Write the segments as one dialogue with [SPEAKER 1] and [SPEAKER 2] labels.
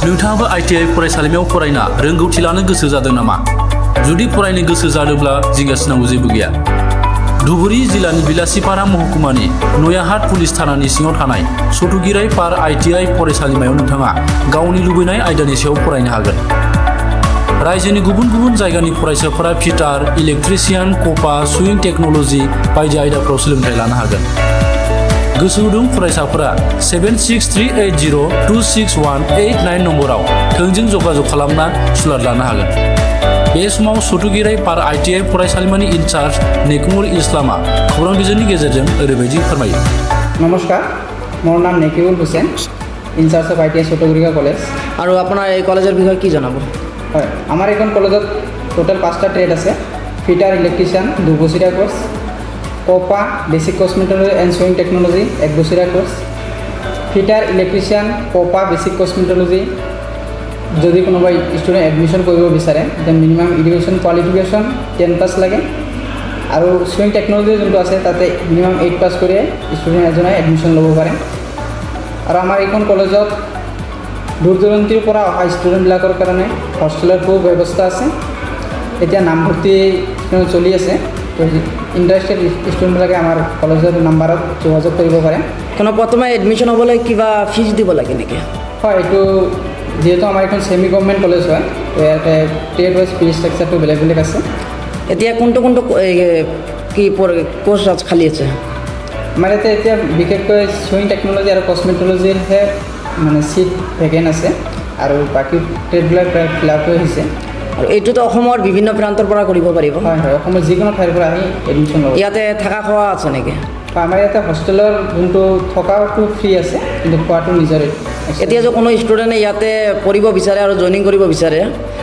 [SPEAKER 1] नोंथाङाबो ITI फरायसालिमायाव फरायना रोंगौथि लानो गोसो जादों नामा? जुदि फरायनो गोसो जादोंब्ला जिंगासिनांगौ जेबो गैया। धुबुरी जिल्लानि बिलासिपारा महकुमानि नयाहाट पुलिस थानानि सिङाव थानाय सतुगिराय पार ITI फरायसालिमायाव नोंथाङा गावनि लुबैनाय आयदानि सायाव फरायनो हागोन। रायजोनि गुबुन गुबुन जायगानि फरायसाफोरा फिटार, इलेक्ट्रिशियान, कपा, सुइं टेक्न'लजि बायदि आयदाफोराव सोलोंथाइ लानो हागोन। गोसो गुदुं फरायसाफोरा 7638026189 नम्बराव थोंजों जगाजग खालामना सुलाद लानो हागोन। बे समाव सतुगिराय पार ITI फरायसालिमानि इनचार्ज नेकुमुर इस्लामा खौरां बिजोंनि गेजेरजों ओरैबायदि फोरमायो।
[SPEAKER 2] नमस्कार, मोर नाम Nekibul Hussain, incharge of ITI Satugira college.
[SPEAKER 3] और আপোনাৰ এই কলেজৰ বিষয়ে কি জনাব?
[SPEAKER 2] হয়, আমাৰ এইখন কলেজত টোটেল 5টা ট্ৰেড আছে। ফিটাৰ, ইলেক্ট্ৰিচিয়ান 2 বছৰীয়া course, COPA basic cosmetology and sewing technology 1 বছৰীয়া course, fitter, electrician, COPA basic cosmetology যদি কোনোবা ষ্টুডেণ্ট এডমিশ্যন কৰিব বিচাৰে then minimum education qualification 10 pass লাগে। আৰু সুইং টেকন'লজি যোনটো আছে তাতে মিনিমাম 8 পাছ কৰিয়ে ষ্টুডেণ্ট এজনে এডমিশ্যন ল'ব পাৰে। আৰু আমাৰ এইখন কলেজত দূৰ দূৰণিৰ পৰা অহা ষ্টুডেণ্টবিলাকৰ কাৰণে হোষ্টেলৰ ব্যৱস্থা আছে। এতিয়া নামভৰ্তি চলি আছে, তো ইণ্টাৰেষ্টেড ষ্টুডেণ্টবিলাকে আমাৰ কলেজৰ নাম্বাৰত যোগাযোগ কৰিব পাৰে।
[SPEAKER 3] কোনো প্ৰথমে এডমিশ্যন হ'বলৈ কিবা ফিজ দিব লাগে নেকি?
[SPEAKER 2] হয়, এইটো যিহেতু আমাৰ এখন ছেমি গভৰ্ণমেণ্ট কলেজ হয়, তো ইয়াতে ট্ৰেড ৱাইজ ফিজ ষ্ট্ৰাকচাৰটো বেলেগ বেলেগ আছে।
[SPEAKER 3] এতিয়া কোনটো কি কোৰ্ছ খালী আছে?
[SPEAKER 2] আমাৰ ইয়াতে এতিয়া বিশেষকৈ সুইং টেকন'লজি আৰু কছমেটলজিৰহে মানে চিট ভেকেণ্ট আছে, আৰু বাকী ট্ৰেডবিলাক প্ৰায় ফিল আপ হৈ আহিছে।
[SPEAKER 3] আৰু এইটোতো অসমৰ বিভিন্ন প্ৰান্তৰ পৰা কৰিব পাৰিব?
[SPEAKER 2] হয় হয়, অসমৰ যিকোনো ঠাইৰ পৰা আহি এডমিশ্যন ল'ব।
[SPEAKER 3] ইয়াতে থকা খোৱা আছে নেকি?
[SPEAKER 2] আমাৰ ইয়াতে হোষ্টেলৰ যোনটো থকাটো ফ্ৰী আছে, কিন্তু খোৱাটো নিজৰে।
[SPEAKER 3] এতিয়া যে কোনো ষ্টুডেণ্টে ইয়াতে পঢ়িব বিচাৰে আৰু জইনিং কৰিব বিচাৰে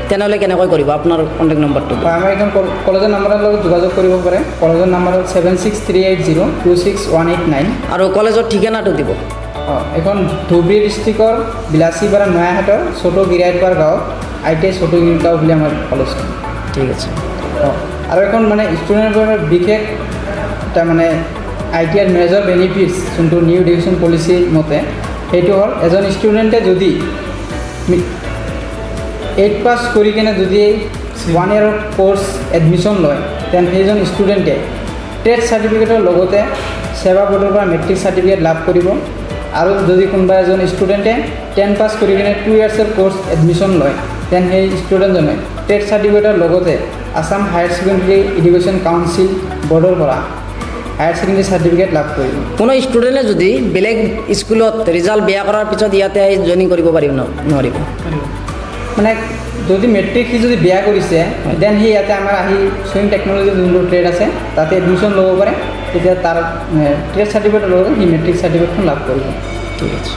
[SPEAKER 3] তেনেহ'লে কেনেকৈ কৰিব? আপোনাৰ কণ্টেক্ট নম্বৰটো?
[SPEAKER 2] হয়, আমাৰ এখন কলেজৰ নাম্বাৰৰ লগত যোগাযোগ কৰিব পাৰে। কলেজৰ নাম্বাৰ হ'ল 7638026189।
[SPEAKER 3] আৰু কলেজৰ ঠিকনাটো দিব?
[SPEAKER 2] এখন ধুবুৰী ডিষ্ট্ৰিক্টৰ বিলাসীপাৰা নয়াহাটৰ সতুগিৰাই পাৰ গাঁৱত ITI সতুগিৰি গাঁও বুলি আমাৰ কলেজখন।
[SPEAKER 3] ঠিক আছে।
[SPEAKER 2] আৰু এখন মানে ষ্টুডেণ্টৰ বিশেষ এটা মানে ITIৰ মেজৰ বেনিফিটছ যোনটো নিউ এডুকেশ্যন পলিচি মতে সেইটো হ'ল এজন ষ্টুডেণ্টে যদি 8 পাছ কৰি কিনে যদি 1 ইয়াৰৰ কোৰ্ছ এডমিশ্যন লয় তেন সেইজন ষ্টুডেণ্টে ট্ৰেড চাৰ্টিফিকেটৰ লগতে সেৱা বোৰ্ডৰ পৰা মেট্ৰিক চাৰ্টিফিকেট লাভ কৰিব। আৰু যদি কোনোবা এজন ষ্টুডেণ্টে 10 পাছ কৰি কিনে 2 ইয়াৰ্ছৰ কোৰ্ছ এডমিশ্যন লয় তেন সেই ষ্টুডেণ্টজনে ট্ৰেড চাৰ্টিফিকেটৰ লগতে Assam higher secondary education council বৰ্ডৰ পৰা হায়াৰ ছেকেণ্ডেৰী চাৰ্টিফিকেট লাভ কৰিব।
[SPEAKER 3] কোনো ষ্টুডেণ্টে যদি বেলেগ স্কুলত ৰিজাল্ট বেয়া কৰাৰ পিছত ইয়াতে আহি জইনিং কৰিব পাৰিব নোৱাৰিব?
[SPEAKER 2] মানে যদি মেট্ৰিক সি যদি বেয়া কৰিছে দেন সি ইয়াতে আমাৰ আহি সুইং টেকন'লজি যোনটো ট্ৰেড আছে তাতে এডমিশ্যন ল'ব পাৰে। তেতিয়া তাৰ ট্ৰেড চাৰ্টিফিকেটৰ লগত সি মেট্ৰিক চাৰ্টিফিকেটখন লাভ কৰিব।
[SPEAKER 3] ঠিক আছে।